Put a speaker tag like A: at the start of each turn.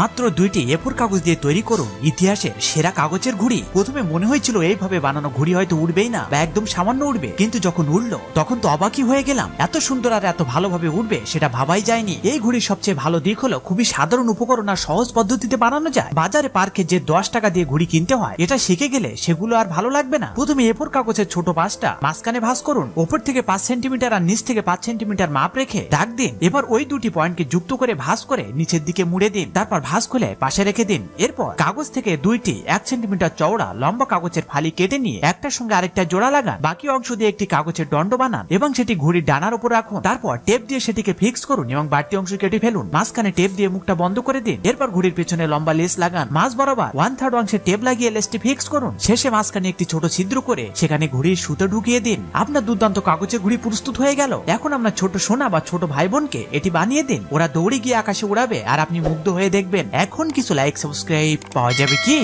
A: মাত্র 2টি এ4 কাগজ দিয়ে তৈরি করুন ইতিহাসের সেরা কাগজের ঘুড়ি। প্রথমে মনে হয়েছিল এইভাবে বানানো ঘুড়ি হয়তো উড়বেই না বা একদম সামান্য উড়বে, কিন্তু যখন উড়লো তখন তো অবাকই হয়ে গেলাম। এত সুন্দর আর এত ভালোভাবে উড়বে সেটা ভাবাই যায়নি। এই ঘুড়ির সবচেয়ে ভালো দিক হলো খুবই সাধারণ উপকরণ আর সহজ পদ্ধতিতে বানানো যায়। বাজারে পার্কে যে 10 টাকা দিয়ে ঘুড়ি কিনতে হয়, এটা শিখে গেলে সেগুলো আর ভালো লাগবে না। প্রথমে এ4 কাগজের ছোট পাঁচটা মাঝখানে ভাঁজ করুন, উপর থেকে 5 সেন্টিমিটার আর নিচ থেকে 5 সেন্টিমিটার মাপ রেখে দাগ দিন। এবার ওই দুটি পয়েন্টকে যুক্ত করে ভাঁজ করে নিচের দিকে মুড়ে দিন, তারপর ভাঁজ খুলে পাশে রেখে দিন। এরপর কাগজ থেকে দুইটি 1 সেন্টিমিটার চওড়া লম্বা কাগজের ফালি কেটে নিয়ে একটার সঙ্গে আরেকটা জোড়া লাগান। বাকি অংশ দিয়ে একটি কাগজের দণ্ড বানান এবং সেটি ঘুড়ির ডানার উপর রাখুন। তারপর টেপ দিয়ে সেটিকে ফিক্স করুন এবং বাড়তি অংশ কেটে ফেলুন। মাঝখানে টেপ দিয়ে মুখটা বন্ধ করে দিন। এরপর ঘুড়ির পেছনে লম্বা লেস লাগান। মাঝ বরাবর 1/3 অংশে টেপ লাগিয়ে লেসটি ফিক্স করুন। শেষে মাঝখানে একটি ছোট ছিদ্র করে সেখানে ঘুড়ির সুতো ঢুকিয়ে দিন। আপনার দুর্দান্ত কাগজের ঘুড়ি প্রস্তুত হয়ে গেল। এখন আপনার ছোট সোনা বা ছোট ভাই বোনকে এটি বানিয়ে দিন। ওরা দৌড়ে গিয়ে আকাশে উড়াবে আর আপনি মুগ্ধ হয়ে দেখবেন। এখন কিছু লাইক সাবস্ক্রাইব পাওয়া যাবে কি?